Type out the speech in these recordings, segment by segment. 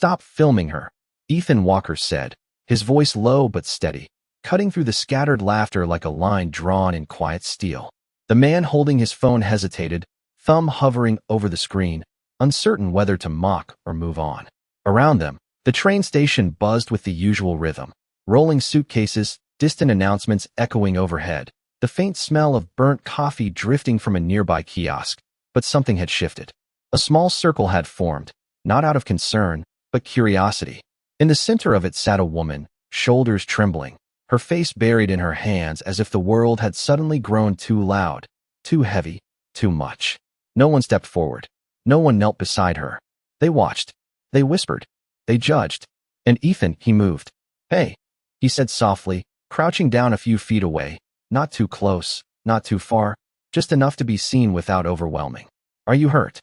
"Stop filming her," Ethan Walker said, his voice low but steady, cutting through the scattered laughter like a line drawn in quiet steel. The man holding his phone hesitated, thumb hovering over the screen, uncertain whether to mock or move on. Around them, the train station buzzed with the usual rhythm. Rolling suitcases, distant announcements echoing overhead, the faint smell of burnt coffee drifting from a nearby kiosk. But something had shifted. A small circle had formed, not out of concern, but curiosity. In the center of it sat a woman, shoulders trembling, her face buried in her hands as if the world had suddenly grown too loud, too heavy, too much. No one stepped forward. No one knelt beside her. They watched. They whispered. They judged. And Ethan, he moved. "Hey," he said softly, crouching down a few feet away, not too close, not too far, just enough to be seen without overwhelming. "Are you hurt?"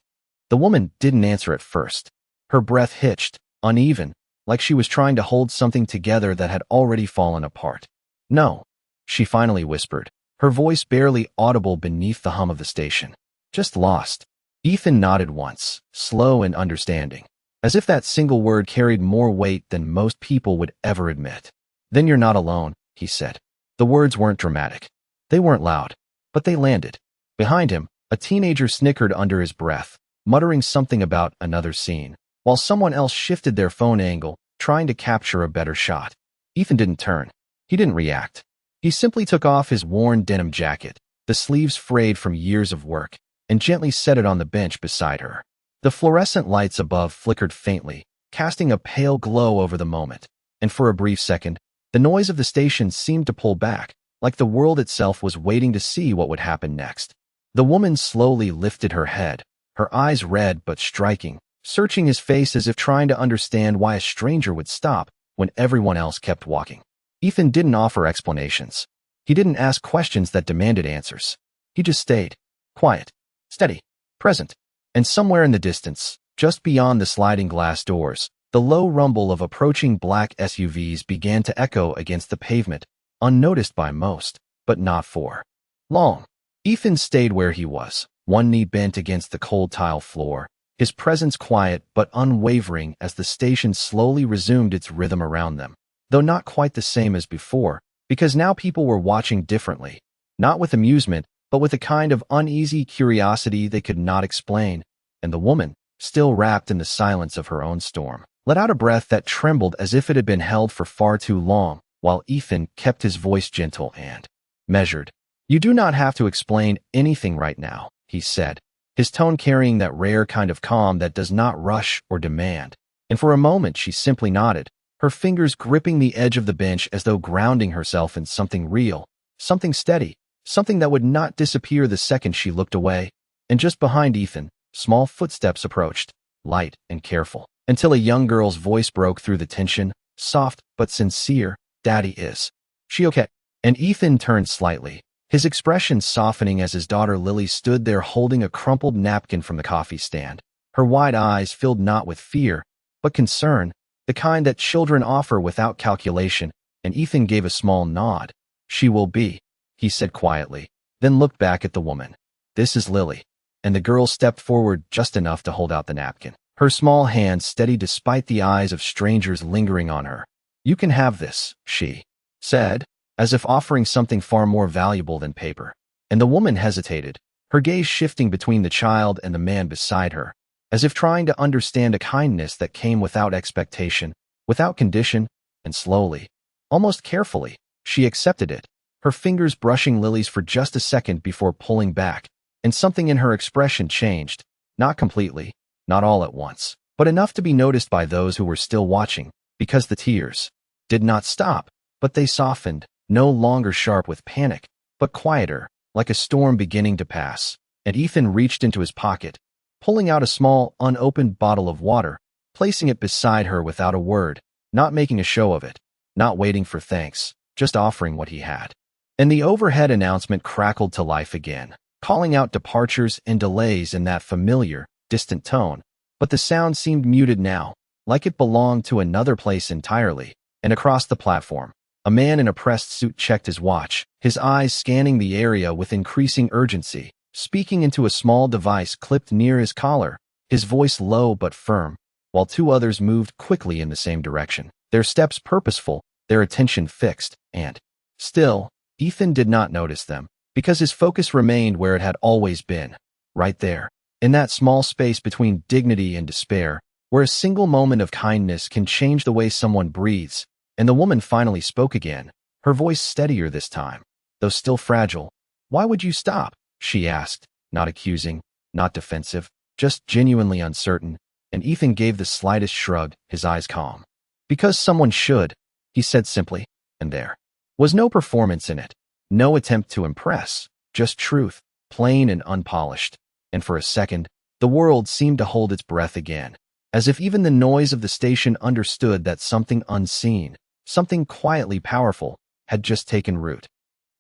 The woman didn't answer at first. Her breath hitched, uneven, like she was trying to hold something together that had already fallen apart. "No," she finally whispered, her voice barely audible beneath the hum of the station. "Just lost." Ethan nodded once, slow and understanding, as if that single word carried more weight than most people would ever admit. "Then you're not alone," he said. The words weren't dramatic. They weren't loud, but they landed. Behind him, a teenager snickered under his breath, muttering something about another scene, while someone else shifted their phone angle, trying to capture a better shot. Ethan didn't turn. He didn't react. He simply took off his worn denim jacket, the sleeves frayed from years of work, and gently set it on the bench beside her. The fluorescent lights above flickered faintly, casting a pale glow over the moment, and for a brief second, the noise of the station seemed to pull back, like the world itself was waiting to see what would happen next. The woman slowly lifted her head, her eyes red but striking, searching his face as if trying to understand why a stranger would stop when everyone else kept walking. Ethan didn't offer explanations. He didn't ask questions that demanded answers. He just stayed, quiet, steady, present. And somewhere in the distance, just beyond the sliding glass doors, the low rumble of approaching black SUVs began to echo against the pavement, unnoticed by most, but not for long. Ethan stayed where he was, one knee bent against the cold tile floor, his presence quiet but unwavering as the station slowly resumed its rhythm around them, though not quite the same as before, because now people were watching differently, not with amusement, but with a kind of uneasy curiosity they could not explain, and the woman, still wrapped in the silence of her own storm, let out a breath that trembled as if it had been held for far too long, while Ethan kept his voice gentle and measured. "You do not have to explain anything right now," he said, his tone carrying that rare kind of calm that does not rush or demand. And for a moment she simply nodded, her fingers gripping the edge of the bench as though grounding herself in something real, something steady, something that would not disappear the second she looked away. And just behind Ethan, small footsteps approached, light and careful, until a young girl's voice broke through the tension, soft but sincere. "Daddy, is she okay?" And Ethan turned slightly, his expression softening as his daughter Lily stood there holding a crumpled napkin from the coffee stand, her wide eyes filled not with fear, but concern, the kind that children offer without calculation, and Ethan gave a small nod. "She will be," he said quietly, then looked back at the woman. "This is Lily." And the girl stepped forward just enough to hold out the napkin, her small hand steady despite the eyes of strangers lingering on her. "You can have this," she said, as if offering something far more valuable than paper. And the woman hesitated, her gaze shifting between the child and the man beside her, as if trying to understand a kindness that came without expectation, without condition, and slowly, almost carefully, she accepted it, her fingers brushing Lily's for just a second before pulling back, and something in her expression changed, not completely, not all at once, but enough to be noticed by those who were still watching, because the tears did not stop, but they softened, no longer sharp with panic, but quieter, like a storm beginning to pass. And Ethan reached into his pocket, pulling out a small, unopened bottle of water, placing it beside her without a word, not making a show of it, not waiting for thanks, just offering what he had. And the overhead announcement crackled to life again, calling out departures and delays in that familiar, distant tone, but the sound seemed muted now, like it belonged to another place entirely. And across the platform, a man in a pressed suit checked his watch, his eyes scanning the area with increasing urgency, speaking into a small device clipped near his collar, his voice low but firm. while two others moved quickly in the same direction, their steps purposeful, their attention fixed, and still, Ethan did not notice them, because his focus remained where it had always been, right there, in that small space between dignity and despair, where a single moment of kindness can change the way someone breathes. And the woman finally spoke again, her voice steadier this time, though still fragile. "Why would you stop?" she asked, not accusing, not defensive, just genuinely uncertain, and Ethan gave the slightest shrug, his eyes calm. "Because someone should," he said simply, and there was no performance in it, no attempt to impress, just truth, plain and unpolished. And for a second, the world seemed to hold its breath again, as if even the noise of the station understood that something unseen, something quietly powerful, had just taken root.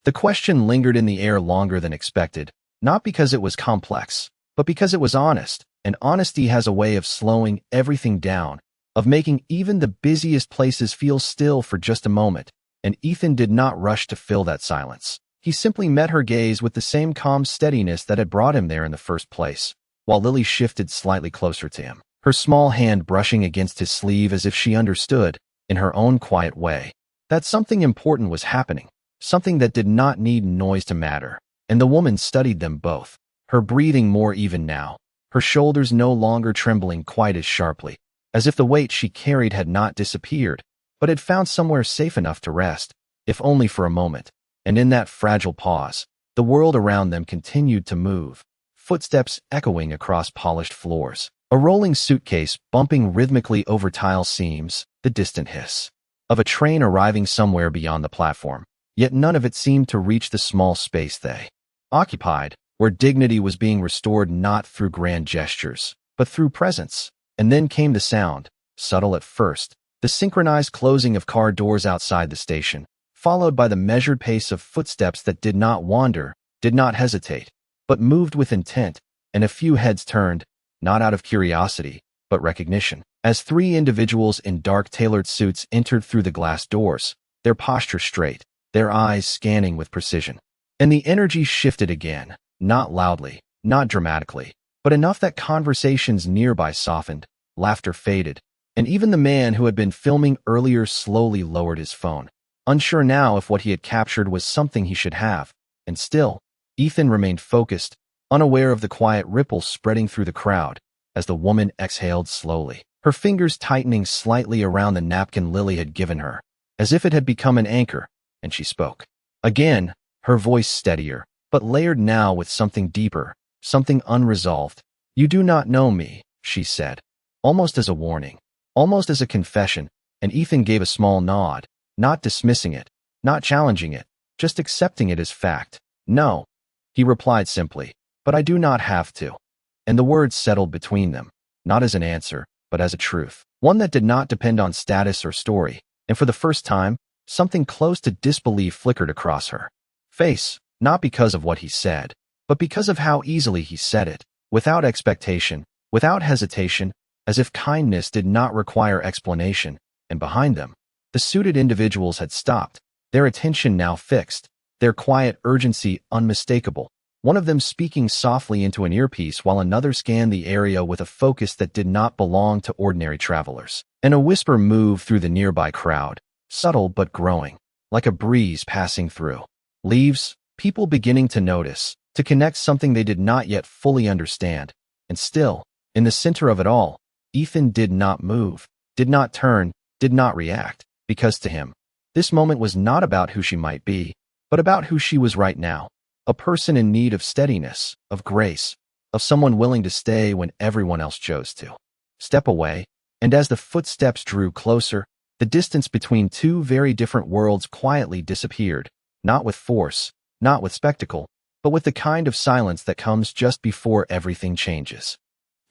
The question lingered in the air longer than expected, not because it was complex, but because it was honest, and honesty has a way of slowing everything down, of making even the busiest places feel still for just a moment, and Ethan did not rush to fill that silence. He simply met her gaze with the same calm steadiness that had brought him there in the first place, while Lily shifted slightly closer to him, her small hand brushing against his sleeve as if she understood, in her own quiet way, that something important was happening, something that did not need noise to matter. And the woman studied them both, her breathing more even now, her shoulders no longer trembling quite as sharply, as if the weight she carried had not disappeared, but had found somewhere safe enough to rest, if only for a moment. And in that fragile pause, the world around them continued to move, footsteps echoing across polished floors, a rolling suitcase bumping rhythmically over tile seams, the distant hiss of a train arriving somewhere beyond the platform, yet none of it seemed to reach the small space they occupied, where dignity was being restored not through grand gestures, but through presence. And then came the sound, subtle at first, the synchronized closing of car doors outside the station, followed by the measured pace of footsteps that did not wander, did not hesitate, but moved with intent, and a few heads turned, not out of curiosity, but recognition, as three individuals in dark tailored suits entered through the glass doors, their posture straight, their eyes scanning with precision. And the energy shifted again, not loudly, not dramatically, but enough that conversations nearby softened, laughter faded, and even the man who had been filming earlier slowly lowered his phone, unsure now if what he had captured was something he should have. And still, Ethan remained focused, unaware of the quiet ripples spreading through the crowd, as the woman exhaled slowly, her fingers tightening slightly around the napkin Lily had given her, as if it had become an anchor, and she spoke. Again, her voice steadier, but layered now with something deeper, something unresolved. "You do not know me," she said, almost as a warning, almost as a confession, and Ethan gave a small nod, not dismissing it, not challenging it, just accepting it as fact. "No," he replied simply, "but I do not have to." And the words settled between them, not as an answer, but as a truth, one that did not depend on status or story, and for the first time, something close to disbelief flickered across her face, not because of what he said, but because of how easily he said it, without expectation, without hesitation, as if kindness did not require explanation. And behind them, the suited individuals had stopped, their attention now fixed, their quiet urgency unmistakable, one of them speaking softly into an earpiece while another scanned the area with a focus that did not belong to ordinary travelers. And a whisper moved through the nearby crowd, subtle but growing, like a breeze passing through leaves, people beginning to notice, to connect something they did not yet fully understand. And still, in the center of it all, Ethan did not move, did not turn, did not react, because to him, this moment was not about who she might be, but about who she was right now, a person in need of steadiness, of grace, of someone willing to stay when everyone else chose to step away. And as the footsteps drew closer, the distance between two very different worlds quietly disappeared, not with force, not with spectacle, but with the kind of silence that comes just before everything changes.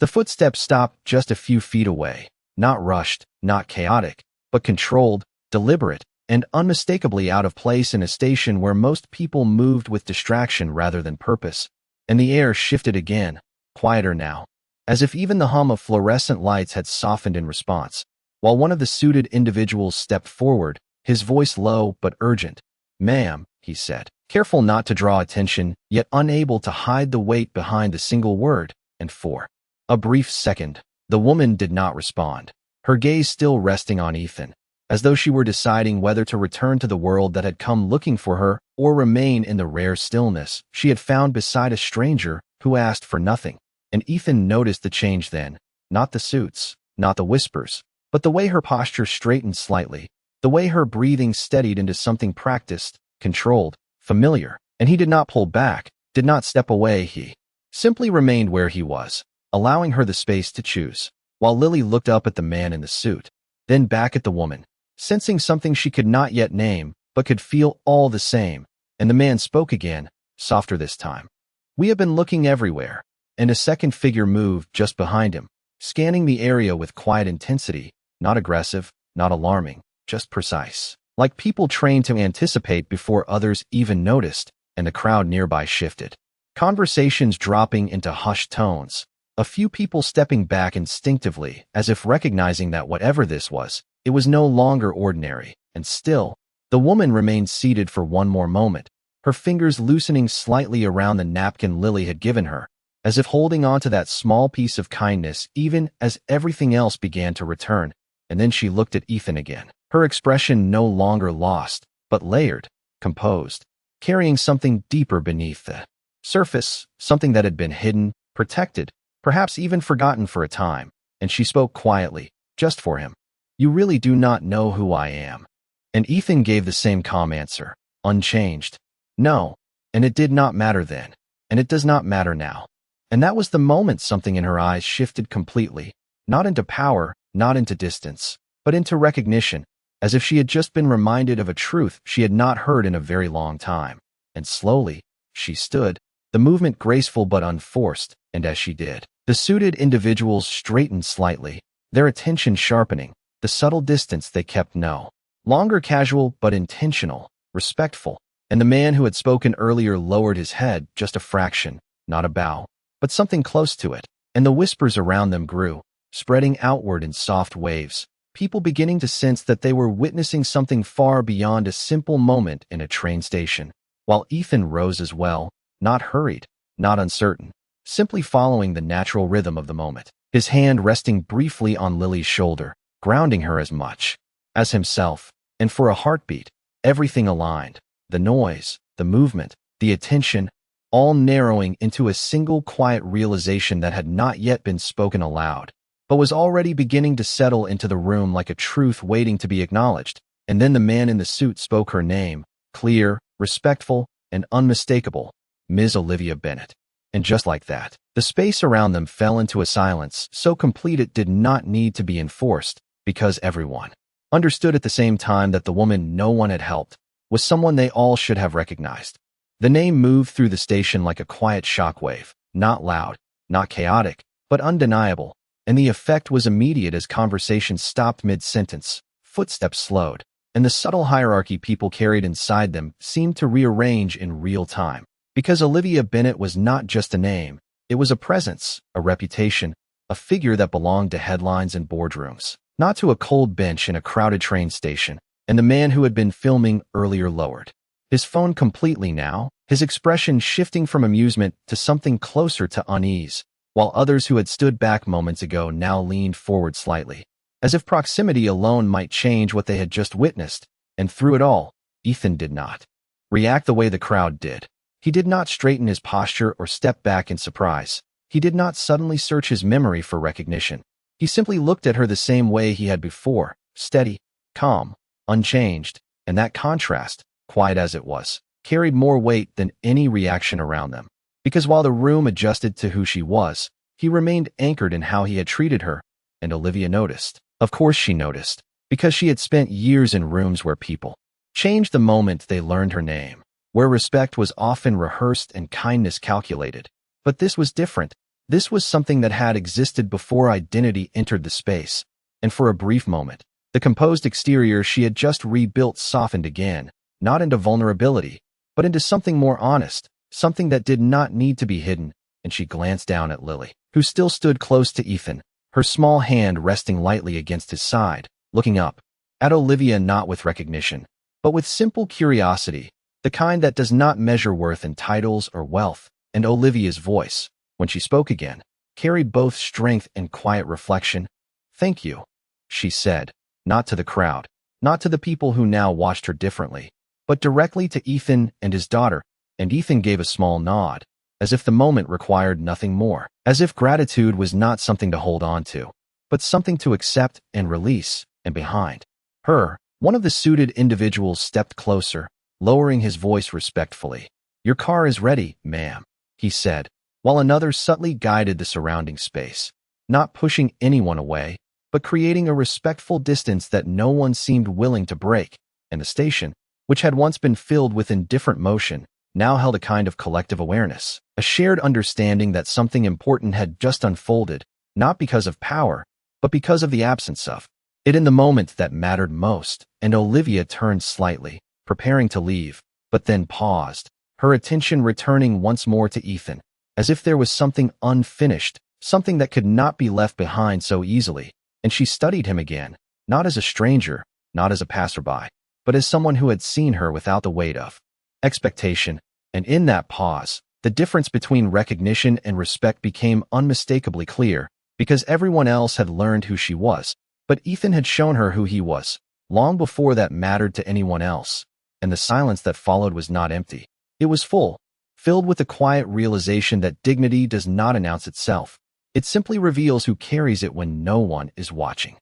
The footsteps stopped just a few feet away, not rushed, not chaotic, but controlled, deliberate, and unmistakably out of place in a station where most people moved with distraction rather than purpose. And the air shifted again, quieter now, as if even the hum of fluorescent lights had softened in response, while one of the suited individuals stepped forward, his voice low but urgent. "Ma'am," he said, careful not to draw attention, yet unable to hide the weight behind the single word. And for a brief second, The woman did not respond, her gaze still resting on Ethan, as though she were deciding whether to return to the world that had come looking for her or remain in the rare stillness she had found beside a stranger who asked for nothing. And Ethan noticed the change then, not the suits, not the whispers, but the way her posture straightened slightly, the way her breathing steadied into something practiced, controlled, familiar. And he did not pull back, did not step away, he simply remained where he was, allowing her the space to choose, while Lily looked up at the man in the suit, then back at the woman, sensing something she could not yet name, but could feel all the same. And the man spoke again, softer this time. "We have been looking everywhere." And a second figure moved just behind him, scanning the area with quiet intensity, not aggressive, not alarming, just precise, like people trained to anticipate before others even noticed. And the crowd nearby shifted, conversations dropping into hushed tones, a few people stepping back instinctively as if recognizing that whatever this was, it was no longer ordinary. And still, the woman remained seated for one more moment, her fingers loosening slightly around the napkin Lily had given her, as if holding on to that small piece of kindness even as everything else began to return. And then she looked at Ethan again, her expression no longer lost, but layered, composed, carrying something deeper beneath the surface, something that had been hidden, protected, perhaps even forgotten for a time. And she spoke quietly, just for him. "You really do not know who I am." And Ethan gave the same calm answer, unchanged. "No." And it did not matter then, and it does not matter now. And that was the moment something in her eyes shifted completely, not into power, not into distance, but into recognition, as if she had just been reminded of a truth she had not heard in a very long time. And slowly, she stood, the movement graceful but unforced, and as she did, the suited individuals straightened slightly, their attention sharpening, the subtle distance they kept no longer casual but intentional, respectful. And the man who had spoken earlier lowered his head just a fraction, not a bow, but something close to it, and the whispers around them grew, spreading outward in soft waves, people beginning to sense that they were witnessing something far beyond a simple moment in a train station, while Ethan rose as well, not hurried, not uncertain, simply following the natural rhythm of the moment, his hand resting briefly on Lily's shoulder, grounding her as much as himself. And for a heartbeat, everything aligned, the noise, the movement, the attention, all narrowing into a single quiet realization that had not yet been spoken aloud, but was already beginning to settle into the room like a truth waiting to be acknowledged. And then the man in the suit spoke her name, clear, respectful, and unmistakable, Ms. Olivia Bennet. And just like that, the space around them fell into a silence so complete it did not need to be enforced, because everyone understood at the same time that the woman no one had helped was someone they all should have recognized. The name moved through the station like a quiet shockwave, not loud, not chaotic, but undeniable. And the effect was immediate as conversation stopped mid-sentence, footsteps slowed, and the subtle hierarchy people carried inside them seemed to rearrange in real time. Because Olivia Bennet was not just a name, it was a presence, a reputation, a figure that belonged to headlines and boardrooms, not to a cold bench in a crowded train station. And the man who had been filming earlier lowered his phone completely now, his expression shifting from amusement to something closer to unease, while others who had stood back moments ago now leaned forward slightly, as if proximity alone might change what they had just witnessed. And through it all, Ethan did not react the way the crowd did. He did not straighten his posture or step back in surprise. He did not suddenly search his memory for recognition. He simply looked at her the same way he had before, steady, calm, unchanged. And that contrast, quiet as it was, carried more weight than any reaction around them. Because while the room adjusted to who she was, he remained anchored in how he had treated her. And Olivia noticed. Of course she noticed, because she had spent years in rooms where people changed the moment they learned her name, where respect was often rehearsed and kindness calculated. But this was different. This was something that had existed before identity entered the space. And for a brief moment, the composed exterior she had just rebuilt softened again, not into vulnerability, but into something more honest, something that did not need to be hidden. And she glanced down at Lily, who still stood close to Ethan, her small hand resting lightly against his side, looking up at Olivia not with recognition, but with simple curiosity, the kind that does not measure worth in titles or wealth. And Olivia's voice, when she spoke again, carried both strength and quiet reflection. "Thank you," she said, not to the crowd, not to the people who now watched her differently, but directly to Ethan and his daughter, and Ethan gave a small nod, as if the moment required nothing more, as if gratitude was not something to hold on to, but something to accept and release. And behind her, one of the suited individuals stepped closer, lowering his voice respectfully. "Your car is ready, ma'am," he said, while another subtly guided the surrounding space, not pushing anyone away, but creating a respectful distance that no one seemed willing to break. And the station, which had once been filled with indifferent motion, now held a kind of collective awareness, a shared understanding that something important had just unfolded, not because of power, but because of the absence of it in the moment that mattered most. And Olivia turned slightly, preparing to leave, but then paused, her attention returning once more to Ethan, as if there was something unfinished, something that could not be left behind so easily. And she studied him again, not as a stranger, not as a passerby, but as someone who had seen her without the weight of expectation. And in that pause, the difference between recognition and respect became unmistakably clear, because everyone else had learned who she was, but Ethan had shown her who he was, long before that mattered to anyone else. And the silence that followed was not empty. It was full, filled with the quiet realization that dignity does not announce itself. It simply reveals who carries it when no one is watching.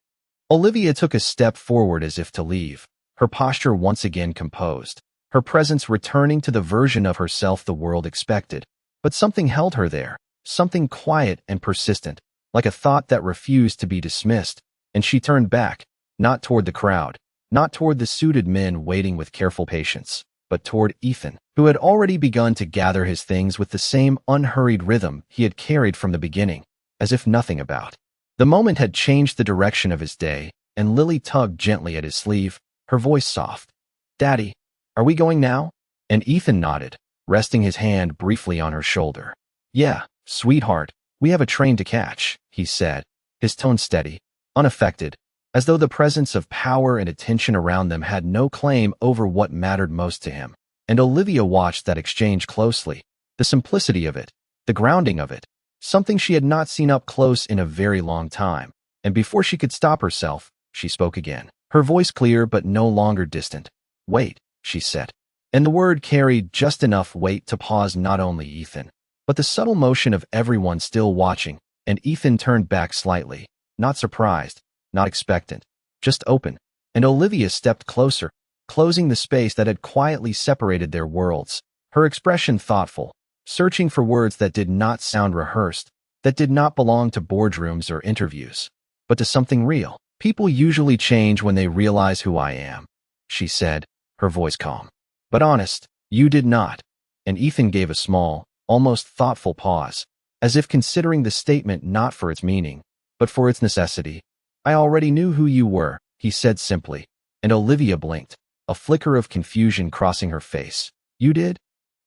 Olivia took a step forward as if to leave, her posture once again composed, her presence returning to the version of herself the world expected. But something held her there, something quiet and persistent, like a thought that refused to be dismissed. And she turned back, not toward the crowd, not toward the suited men waiting with careful patience, but toward Ethan, who had already begun to gather his things with the same unhurried rhythm he had carried from the beginning, as if nothing about the moment had changed the direction of his day. And Lily tugged gently at his sleeve, her voice soft. "Daddy, are we going now?" And Ethan nodded, resting his hand briefly on her shoulder. "Yeah, sweetheart, we have a train to catch," he said, his tone steady, unaffected, as though the presence of power and attention around them had no claim over what mattered most to him. And Olivia watched that exchange closely, the simplicity of it, the grounding of it, something she had not seen up close in a very long time. And before she could stop herself, she spoke again, her voice clear but no longer distant. "Wait," she said. And the word carried just enough weight to pause not only Ethan, but the subtle motion of everyone still watching. And Ethan turned back slightly, not surprised, not expectant, just open. And Olivia stepped closer, closing the space that had quietly separated their worlds, her expression thoughtful, searching for words that did not sound rehearsed, that did not belong to boardrooms or interviews, but to something real. "People usually change when they realize who I am," she said, her voice calm. "But honest, you did not." And Ethan gave a small, almost thoughtful pause, as if considering the statement not for its meaning, but for its necessity. "I already knew who you were," he said simply. And Olivia blinked, a flicker of confusion crossing her face. "You did?"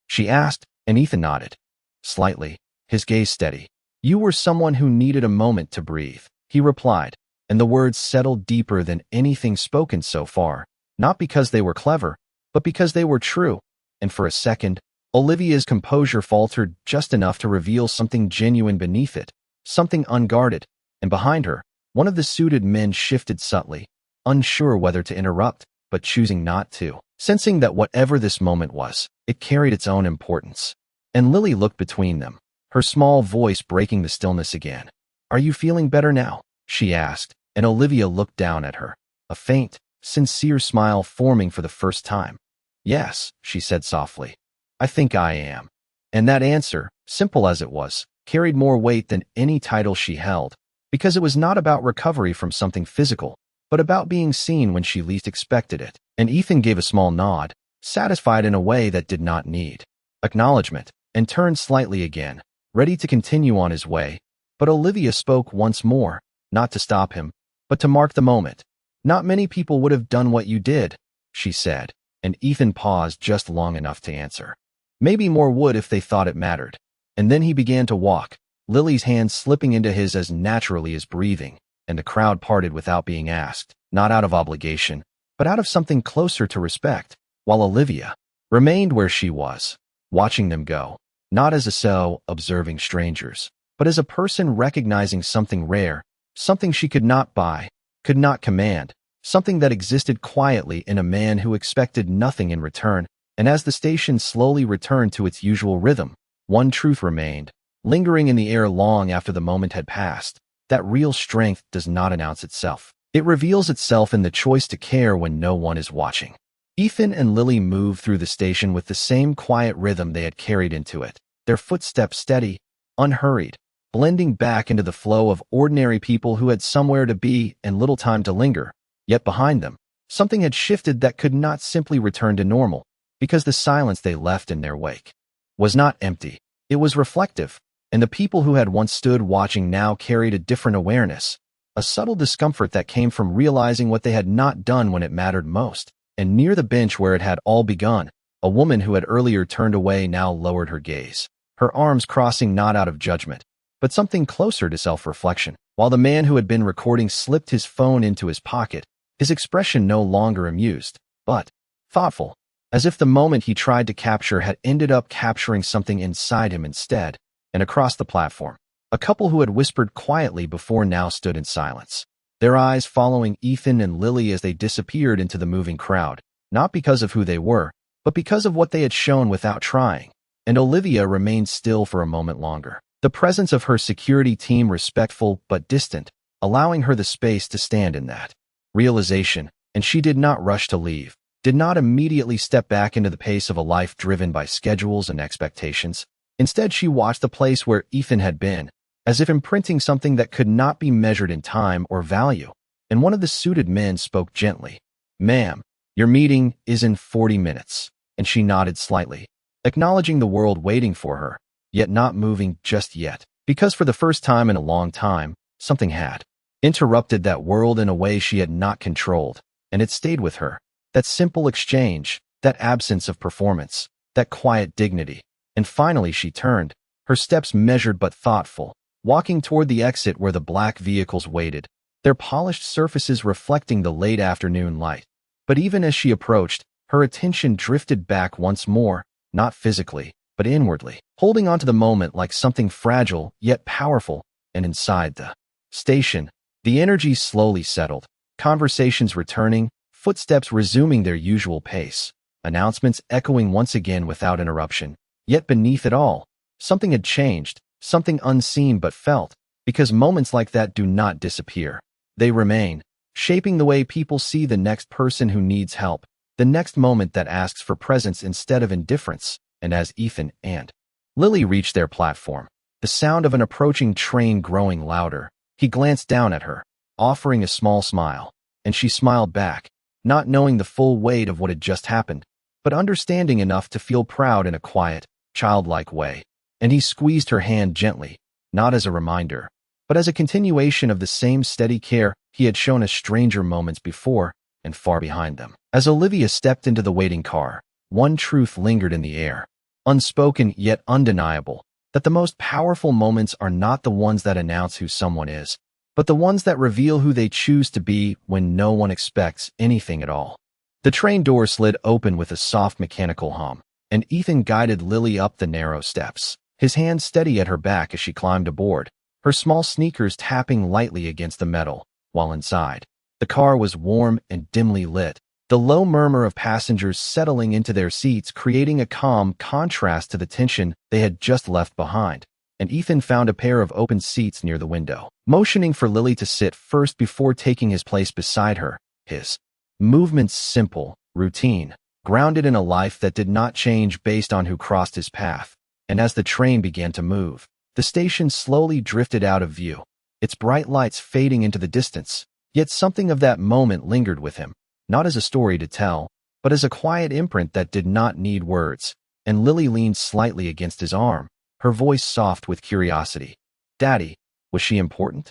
she asked, and Ethan nodded. Slightly, his gaze steady. "You were someone who needed a moment to breathe," he replied, and the words settled deeper than anything spoken so far, not because they were clever, but because they were true. And for a second, Olivia's composure faltered just enough to reveal something genuine beneath it, something unguarded. And behind her, one of the suited men shifted subtly, unsure whether to interrupt, but choosing not to, sensing that whatever this moment was, it carried its own importance. And Lily looked between them, her small voice breaking the stillness again. "Are you feeling better now?" she asked, and Olivia looked down at her, a faint, sincere smile forming for the first time. "Yes," she said softly. "I think I am." And that answer, simple as it was, carried more weight than any title she held, because it was not about recovery from something physical, but about being seen when she least expected it. And Ethan gave a small nod, satisfied in a way that did not need acknowledgement, and turned slightly again, ready to continue on his way. But Olivia spoke once more, not to stop him, but to mark the moment. "Not many people would have done what you did," she said, and Ethan paused just long enough to answer. "Maybe more would if they thought it mattered." And then he began to walk, Lily's hand slipping into his as naturally as breathing, and the crowd parted without being asked, not out of obligation, but out of something closer to respect, while Olivia remained where she was, watching them go, not as a observing strangers, but as a person recognizing something rare, something she could not buy, could not command, something that existed quietly in a man who expected nothing in return. And as the station slowly returned to its usual rhythm, one truth remained, lingering in the air long after the moment had passed, that real strength does not announce itself. It reveals itself in the choice to care when no one is watching. Ethan and Lily moved through the station with the same quiet rhythm they had carried into it, their footsteps steady, unhurried, blending back into the flow of ordinary people who had somewhere to be and little time to linger. Yet behind them, something had shifted that could not simply return to normal, because the silence they left in their wake was not empty. It was reflective, and the people who had once stood watching now carried a different awareness, a subtle discomfort that came from realizing what they had not done when it mattered most. And near the bench where it had all begun, a woman who had earlier turned away now lowered her gaze, her arms crossing not out of judgment, but something closer to self-reflection. While the man who had been recording slipped his phone into his pocket, his expression no longer amused, but thoughtful, as if the moment he tried to capture had ended up capturing something inside him instead. And across the platform, a couple who had whispered quietly before now stood in silence, their eyes following Ethan and Lily as they disappeared into the moving crowd, not because of who they were, but because of what they had shown without trying. And Olivia remained still for a moment longer, the presence of her security team respectful but distant, allowing her the space to stand in that realization. And she did not rush to leave, did not immediately step back into the pace of a life driven by schedules and expectations. Instead, she watched the place where Ethan had been, as if imprinting something that could not be measured in time or value. And one of the suited men spoke gently. "Ma'am, your meeting is in 40 minutes. And she nodded slightly, acknowledging the world waiting for her, yet not moving just yet, because for the first time in a long time, something had interrupted that world in a way she had not controlled, and it stayed with her. That simple exchange, that absence of performance, that quiet dignity. And finally she turned, her steps measured but thoughtful, walking toward the exit where the black vehicles waited, their polished surfaces reflecting the late afternoon light. But even as she approached, her attention drifted back once more, not physically, but inwardly, holding onto the moment like something fragile yet powerful. And inside the station, the energy slowly settled, conversations returning, footsteps resuming their usual pace, announcements echoing once again without interruption. Yet beneath it all, something had changed, something unseen but felt, because moments like that do not disappear. They remain, shaping the way people see the next person who needs help, the next moment that asks for presence instead of indifference. And as Ethan and Lily reached their platform, the sound of an approaching train growing louder, he glanced down at her, offering a small smile, and she smiled back, not knowing the full weight of what had just happened, but understanding enough to feel proud in a quiet, childlike way. And he squeezed her hand gently, not as a reminder, but as a continuation of the same steady care he had shown a stranger moments before and far behind them. As Olivia stepped into the waiting car, one truth lingered in the air, unspoken yet undeniable, that the most powerful moments are not the ones that announce who someone is, but the ones that reveal who they choose to be when no one expects anything at all. The train door slid open with a soft mechanical hum, and Ethan guided Lily up the narrow steps, his hand steady at her back as she climbed aboard, her small sneakers tapping lightly against the metal. While inside, the car was warm and dimly lit, the low murmur of passengers settling into their seats creating a calm contrast to the tension they had just left behind. And Ethan found a pair of open seats near the window, motioning for Lily to sit first before taking his place beside her, his movements simple, routine, grounded in a life that did not change based on who crossed his path. And as the train began to move, the station slowly drifted out of view, its bright lights fading into the distance. Yet something of that moment lingered with him, not as a story to tell, but as a quiet imprint that did not need words. And Lily leaned slightly against his arm, her voice soft with curiosity. "Daddy, was she important?"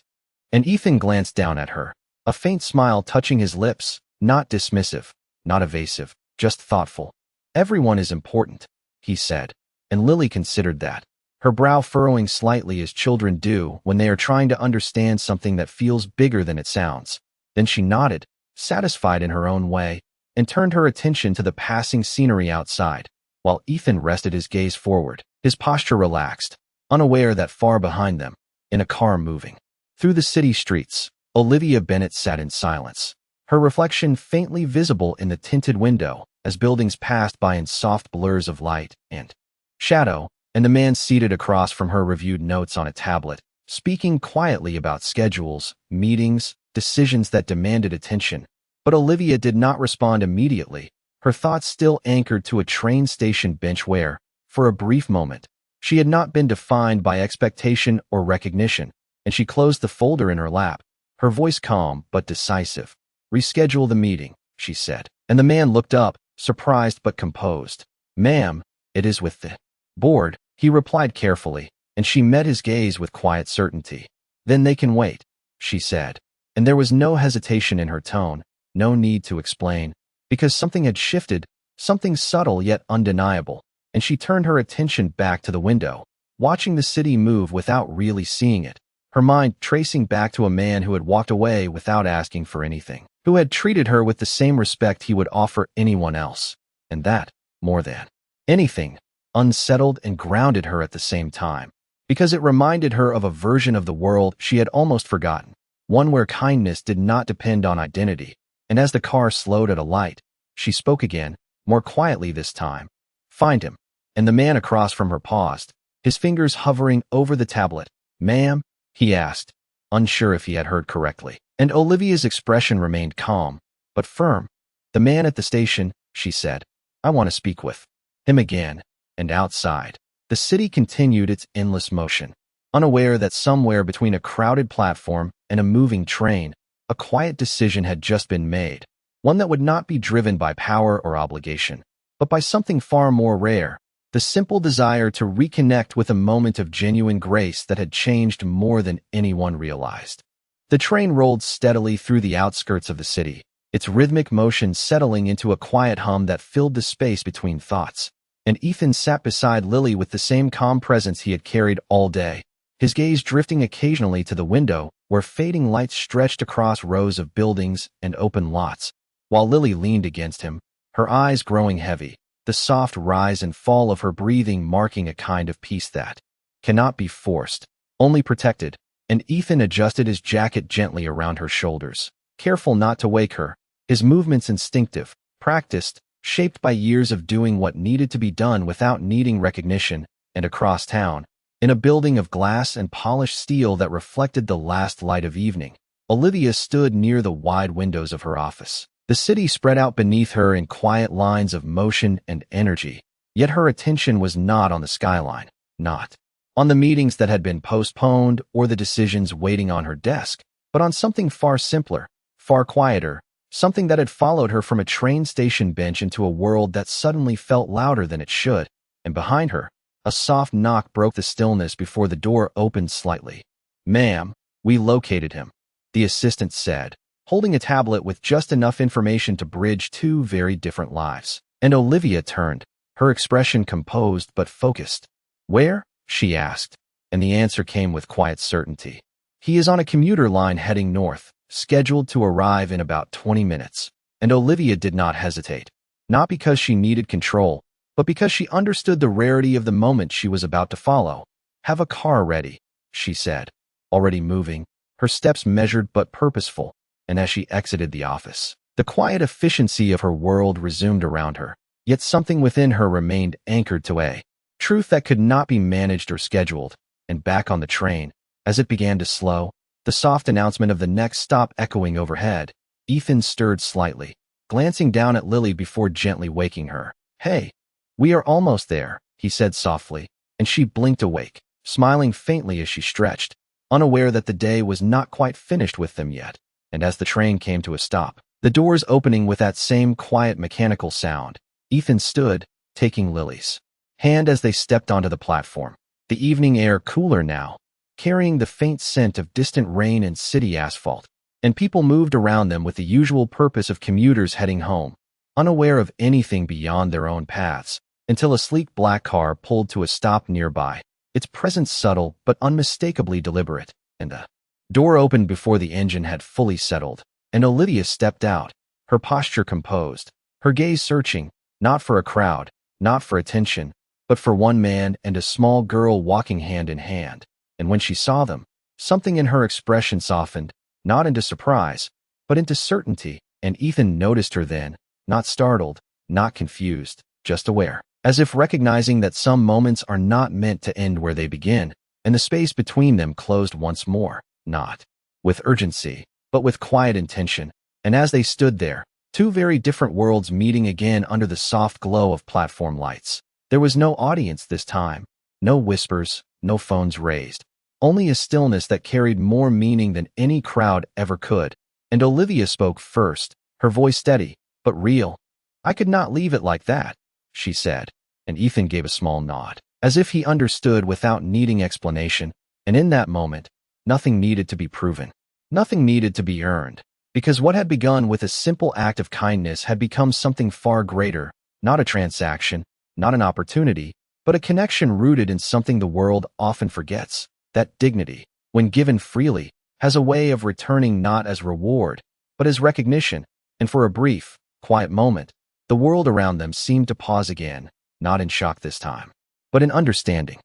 And Ethan glanced down at her, a faint smile touching his lips, not dismissive, not evasive, just thoughtful. "Everyone is important," he said, and Lily considered that, her brow furrowing slightly as children do when they are trying to understand something that feels bigger than it sounds. Then she nodded, satisfied in her own way, and turned her attention to the passing scenery outside, while Ethan rested his gaze forward, his posture relaxed, unaware that far behind them, in a car moving through the city streets, Olivia Bennet sat in silence, her reflection faintly visible in the tinted window as buildings passed by in soft blurs of light and shadow, and the man seated across from her reviewed notes on a tablet, speaking quietly about schedules, meetings, decisions that demanded attention. But Olivia did not respond immediately, her thoughts still anchored to a train station bench where, for a brief moment, she had not been defined by expectation or recognition, and she closed the folder in her lap, her voice calm but decisive. "Reschedule the meeting," she said, and the man looked up, surprised but composed. "Ma'am, it is with the board," he replied carefully, and she met his gaze with quiet certainty. "Then they can wait," she said, and there was no hesitation in her tone, no need to explain, because something had shifted, something subtle yet undeniable, and she turned her attention back to the window, watching the city move without really seeing it, her mind tracing back to a man who had walked away without asking for anything, who had treated her with the same respect he would offer anyone else, and that, more than anything, unsettled and grounded her at the same time, because it reminded her of a version of the world she had almost forgotten, one where kindness did not depend on identity. And as the car slowed at a light, she spoke again, more quietly this time. "Find him." And the man across from her paused, his fingers hovering over the tablet. "Ma'am?" he asked, unsure if he had heard correctly. And Olivia's expression remained calm, but firm. "The man at the station," she said. "I want to speak with him again." And outside, the city continued its endless motion, unaware that somewhere between a crowded platform and a moving train, a quiet decision had just been made, one that would not be driven by power or obligation, but by something far more rare, the simple desire to reconnect with a moment of genuine grace that had changed more than anyone realized. The train rolled steadily through the outskirts of the city, its rhythmic motion settling into a quiet hum that filled the space between thoughts. And Ethan sat beside Lily with the same calm presence he had carried all day, his gaze drifting occasionally to the window where fading lights stretched across rows of buildings and open lots, while Lily leaned against him, her eyes growing heavy, the soft rise and fall of her breathing marking a kind of peace that cannot be forced, only protected, and Ethan adjusted his jacket gently around her shoulders, careful not to wake her, his movements instinctive, practiced, shaped by years of doing what needed to be done without needing recognition. And across town, in a building of glass and polished steel that reflected the last light of evening, Olivia stood near the wide windows of her office. The city spread out beneath her in quiet lines of motion and energy, yet her attention was not on the skyline, not on the meetings that had been postponed or the decisions waiting on her desk, but on something far simpler, far quieter, something that had followed her from a train station bench into a world that suddenly felt louder than it should, and behind her, a soft knock broke the stillness before the door opened slightly. "Ma'am, we located him," the assistant said, holding a tablet with just enough information to bridge two very different lives. And Olivia turned, her expression composed but focused. "Where?" she asked, and the answer came with quiet certainty. "He is on a commuter line heading north, scheduled to arrive in about 20 minutes. And Olivia did not hesitate, not because she needed control, but because she understood the rarity of the moment she was about to follow. "Have a car ready," she said, already moving, her steps measured but purposeful, and as she exited the office, the quiet efficiency of her world resumed around her, yet something within her remained anchored to a truth that could not be managed or scheduled. And back on the train, as it began to slow, the soft announcement of the next stop echoing overhead, Ethan stirred slightly, glancing down at Lily before gently waking her. "Hey, we are almost there," he said softly, and she blinked awake, smiling faintly as she stretched, unaware that the day was not quite finished with them yet. And as the train came to a stop, the doors opening with that same quiet mechanical sound, Ethan stood, taking Lily's hand as they stepped onto the platform, the evening air cooler now, carrying the faint scent of distant rain and city asphalt, and people moved around them with the usual purpose of commuters heading home, unaware of anything beyond their own paths, until a sleek black car pulled to a stop nearby, its presence subtle but unmistakably deliberate, and the door opened before the engine had fully settled, and Olivia stepped out, her posture composed, her gaze searching, not for a crowd, not for attention, but for one man and a small girl walking hand in hand. And when she saw them, something in her expression softened, not into surprise, but into certainty, and Ethan noticed her then, not startled, not confused, just aware, as if recognizing that some moments are not meant to end where they begin, and the space between them closed once more, not with urgency, but with quiet intention. And as they stood there, two very different worlds meeting again under the soft glow of platform lights, there was no audience this time, no whispers, no phones raised, only a stillness that carried more meaning than any crowd ever could. And Olivia spoke first, her voice steady, but real. "I could not leave it like that," she said, and Ethan gave a small nod, as if he understood without needing explanation. And in that moment, nothing needed to be proven. Nothing needed to be earned, because what had begun with a simple act of kindness had become something far greater, not a transaction, not an opportunity, but a connection rooted in something the world often forgets, that dignity, when given freely, has a way of returning not as reward, but as recognition. And for a brief, quiet moment, the world around them seemed to pause again, not in shock this time, but in understanding.